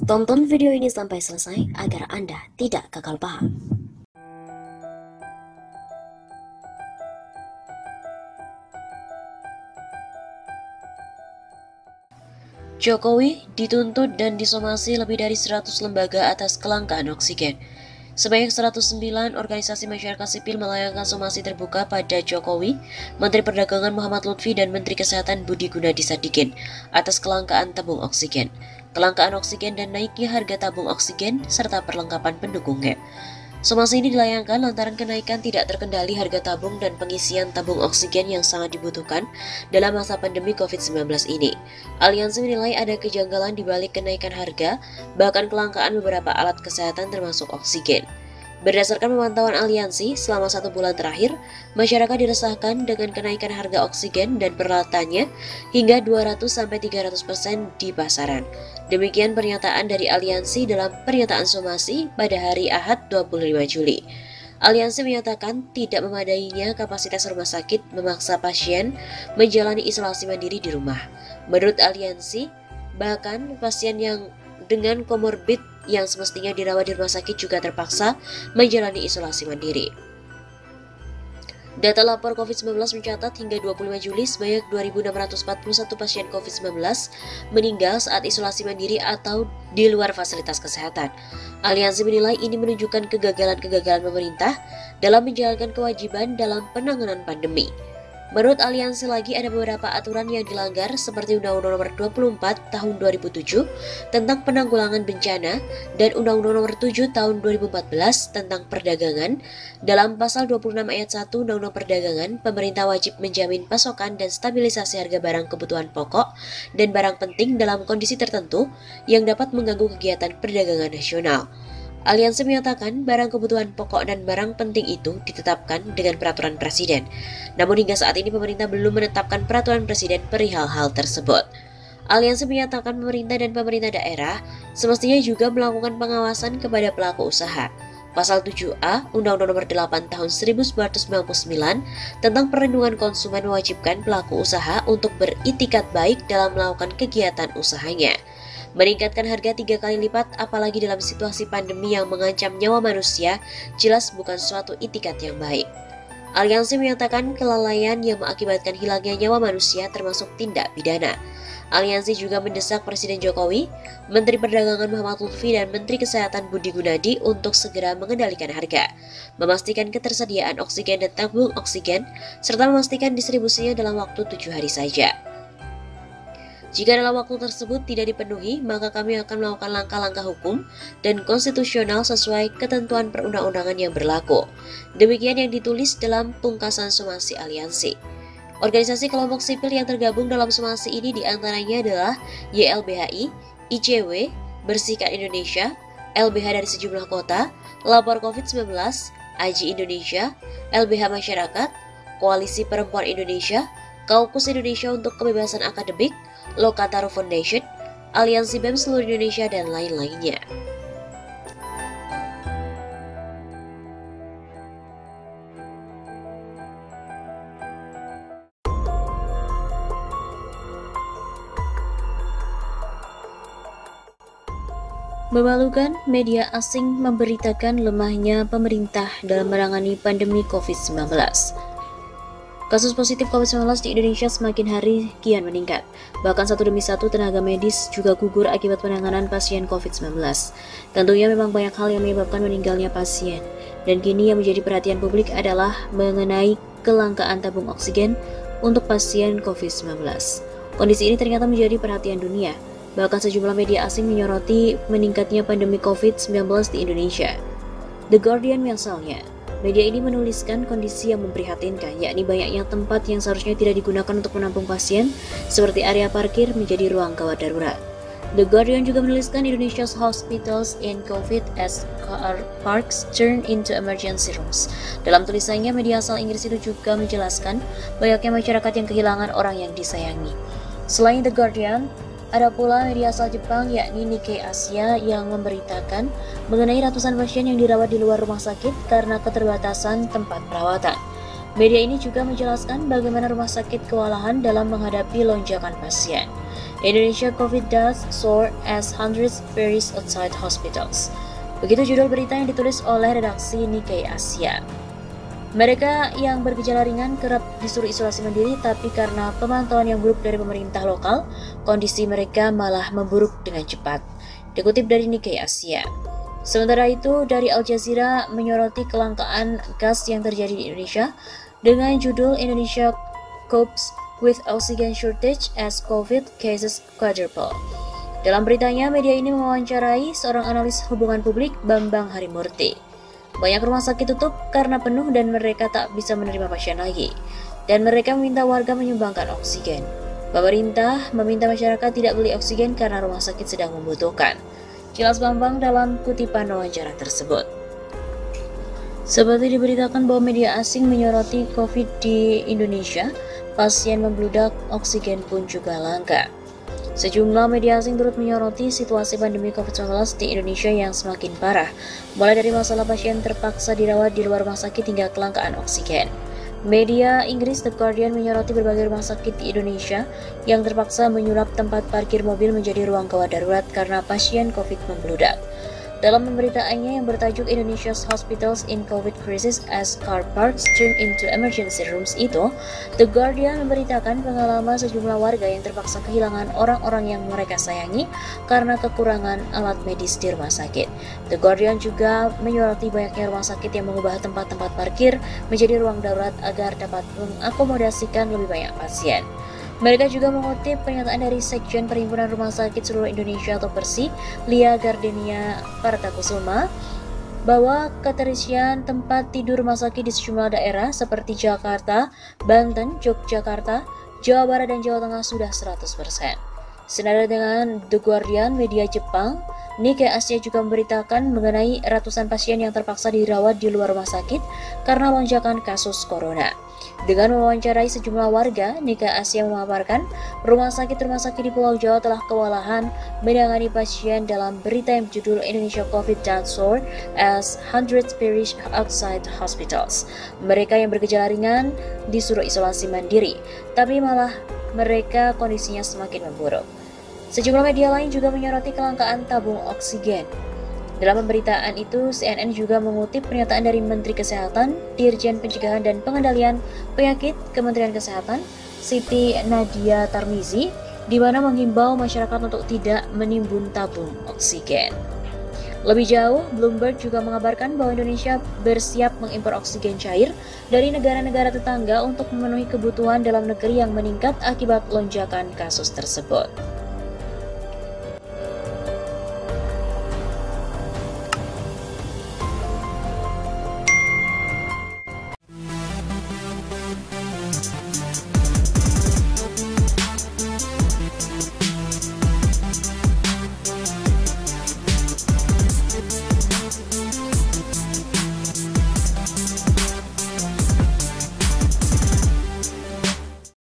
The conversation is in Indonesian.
Tonton video ini sampai selesai agar Anda tidak gagal paham. Jokowi dituntut dan disomasi lebih dari 100 lembaga atas kelangkaan oksigen. Sebanyak 109 organisasi masyarakat sipil melayangkan somasi terbuka pada Jokowi, Menteri Perdagangan Muhammad Lutfi, dan Menteri Kesehatan Budi Gunadi Sadikin atas kelangkaan tabung oksigen, dan naiknya harga tabung oksigen serta perlengkapan pendukungnya. Somasi ini dilayangkan lantaran kenaikan tidak terkendali harga tabung dan pengisian tabung oksigen yang sangat dibutuhkan dalam masa pandemi COVID-19 ini. Aliansi menilai ada kejanggalan di balik kenaikan harga, bahkan kelangkaan beberapa alat kesehatan termasuk oksigen. Berdasarkan pemantauan aliansi, selama 1 bulan terakhir, masyarakat diresahkan dengan kenaikan harga oksigen dan peralatannya hingga 200-300% di pasaran. Demikian pernyataan dari aliansi dalam pernyataan somasi pada hari Ahad 25 Juli. Aliansi menyatakan tidak memadainya kapasitas rumah sakit memaksa pasien menjalani isolasi mandiri di rumah. Menurut aliansi, bahkan pasien yang dengan komorbid yang semestinya dirawat di rumah sakit juga terpaksa menjalani isolasi mandiri. Data lapor COVID-19 mencatat hingga 25 Juli sebanyak 2.641 pasien COVID-19 meninggal saat isolasi mandiri atau di luar fasilitas kesehatan. Aliansi menilai ini menunjukkan kegagalan pemerintah dalam menjalankan kewajiban dalam penanganan pandemi. Menurut aliansi lagi ada beberapa aturan yang dilanggar seperti Undang-Undang Nomor 24 Tahun 2007 tentang penanggulangan bencana dan Undang-Undang Nomor 7 Tahun 2014 tentang perdagangan. Dalam pasal 26 ayat 1 Undang-Undang Perdagangan, pemerintah wajib menjamin pasokan dan stabilisasi harga barang kebutuhan pokok dan barang penting dalam kondisi tertentu yang dapat mengganggu kegiatan perdagangan nasional. Aliansi menyatakan barang kebutuhan pokok dan barang penting itu ditetapkan dengan peraturan presiden. Namun hingga saat ini pemerintah belum menetapkan peraturan presiden perihal hal tersebut. Aliansi menyatakan pemerintah dan pemerintah daerah semestinya juga melakukan pengawasan kepada pelaku usaha. Pasal 7A Undang-Undang Nomor 8 Tahun 1999 tentang perlindungan konsumen mewajibkan pelaku usaha untuk beritikat baik dalam melakukan kegiatan usahanya. Meningkatkan harga 3 kali lipat apalagi dalam situasi pandemi yang mengancam nyawa manusia jelas bukan suatu itikat yang baik. Aliansi menyatakan kelalaian yang mengakibatkan hilangnya nyawa manusia termasuk tindak pidana. Aliansi juga mendesak Presiden Jokowi, Menteri Perdagangan Muhammad Lutfi, dan Menteri Kesehatan Budi Gunadi untuk segera mengendalikan harga, memastikan ketersediaan oksigen dan tabung oksigen, serta memastikan distribusinya dalam waktu 7 hari saja. Jika dalam waktu tersebut tidak dipenuhi, maka kami akan melakukan langkah-langkah hukum dan konstitusional sesuai ketentuan perundang-undangan yang berlaku. Demikian yang ditulis dalam pungkasan somasi aliansi. Organisasi kelompok sipil yang tergabung dalam somasi ini diantaranya adalah YLBHI, ICW, Bersihkan Indonesia, LBH dari sejumlah kota, Lapor COVID-19, AJI Indonesia, LBH Masyarakat, Koalisi Perempuan Indonesia, Kaukus Indonesia untuk Kebebasan Akademik, Lokataru Foundation, Aliansi BEM Seluruh Indonesia, dan lain-lainnya. Memalukan, media asing memberitakan lemahnya pemerintah dalam menangani pandemi COVID-19. Kasus positif COVID-19 di Indonesia semakin hari kian meningkat. Bahkan satu demi satu tenaga medis juga gugur akibat penanganan pasien COVID-19. Tentunya memang banyak hal yang menyebabkan meninggalnya pasien. Dan kini yang menjadi perhatian publik adalah mengenai kelangkaan tabung oksigen untuk pasien COVID-19. Kondisi ini ternyata menjadi perhatian dunia. Bahkan sejumlah media asing menyoroti meningkatnya pandemi COVID-19 di Indonesia. The Guardian misalnya, media ini menuliskan kondisi yang memprihatinkan, yakni banyaknya tempat yang seharusnya tidak digunakan untuk menampung pasien, seperti area parkir menjadi ruang gawat darurat. The Guardian juga menuliskan Indonesia's hospitals in COVID as car parks turn into emergency rooms. Dalam tulisannya, media asal Inggris itu juga menjelaskan banyaknya masyarakat yang kehilangan orang yang disayangi. Selain The Guardian, ada pula media asal Jepang yakni Nikkei Asia yang memberitakan mengenai ratusan pasien yang dirawat di luar rumah sakit karena keterbatasan tempat perawatan. Media ini juga menjelaskan bagaimana rumah sakit kewalahan dalam menghadapi lonjakan pasien. Indonesia COVID deaths soar as hundreds perish outside hospitals. Begitu judul berita yang ditulis oleh redaksi Nikkei Asia. Mereka yang bergejala ringan kerap disuruh isolasi mandiri, tapi karena pemantauan yang buruk dari pemerintah lokal, kondisi mereka malah memburuk dengan cepat. Dikutip dari Nikkei Asia. Sementara itu, dari Al Jazeera menyoroti kelangkaan gas yang terjadi di Indonesia dengan judul Indonesia copes with oxygen shortage as COVID cases quadruple. Dalam beritanya, media ini mewawancarai seorang analis hubungan publik, Bambang Harimurti. Banyak rumah sakit tutup karena penuh dan mereka tak bisa menerima pasien lagi. Dan mereka meminta warga menyumbangkan oksigen. Pemerintah meminta masyarakat tidak beli oksigen karena rumah sakit sedang membutuhkan. Jelas Bambang dalam kutipan wawancara tersebut. Seperti diberitakan bahwa media asing menyoroti COVID di Indonesia, pasien membludak, oksigen pun juga langka. Sejumlah media asing turut menyoroti situasi pandemi COVID-19 di Indonesia yang semakin parah, mulai dari masalah pasien terpaksa dirawat di luar rumah sakit hingga kelangkaan oksigen. Media Inggris The Guardian menyoroti berbagai rumah sakit di Indonesia yang terpaksa menyulap tempat parkir mobil menjadi ruang gawat darurat karena pasien COVID membludak. Dalam pemberitaannya yang bertajuk Indonesia's Hospitals in COVID Crisis as Car Parks Turn into Emergency Rooms itu, The Guardian memberitakan pengalaman sejumlah warga yang terpaksa kehilangan orang-orang yang mereka sayangi karena kekurangan alat medis di rumah sakit. The Guardian juga menyoroti banyaknya rumah sakit yang mengubah tempat-tempat parkir menjadi ruang darurat agar dapat mengakomodasikan lebih banyak pasien. Mereka juga mengutip pernyataan dari Sekjen Perhimpunan Rumah Sakit Seluruh Indonesia atau PERSI, Lia Gardenia Partakusuma, bahwa keterisian tempat tidur rumah sakit di sejumlah daerah seperti Jakarta, Banten, Yogyakarta, Jawa Barat, dan Jawa Tengah sudah 100%. Senada dengan The Guardian, media Jepang, Nikkei Asia juga memberitakan mengenai ratusan pasien yang terpaksa dirawat di luar rumah sakit karena lonjakan kasus corona. Dengan mewawancarai sejumlah warga, Nikkei Asia memaparkan rumah sakit di Pulau Jawa telah kewalahan menangani pasien dalam berita yang berjudul Indonesia COVID deaths soar as hundreds perish outside hospitals. Mereka yang bergejala ringan disuruh isolasi mandiri, tapi malah mereka kondisinya semakin memburuk. Sejumlah media lain juga menyoroti kelangkaan tabung oksigen. Dalam pemberitaan itu, CNN juga mengutip pernyataan dari Menteri Kesehatan, Dirjen Pencegahan dan Pengendalian Penyakit Kementerian Kesehatan, Siti Nadia Tarmizi, di mana menghimbau masyarakat untuk tidak menimbun tabung oksigen. Lebih jauh, Bloomberg juga mengabarkan bahwa Indonesia bersiap mengimpor oksigen cair dari negara-negara tetangga untuk memenuhi kebutuhan dalam negeri yang meningkat akibat lonjakan kasus tersebut.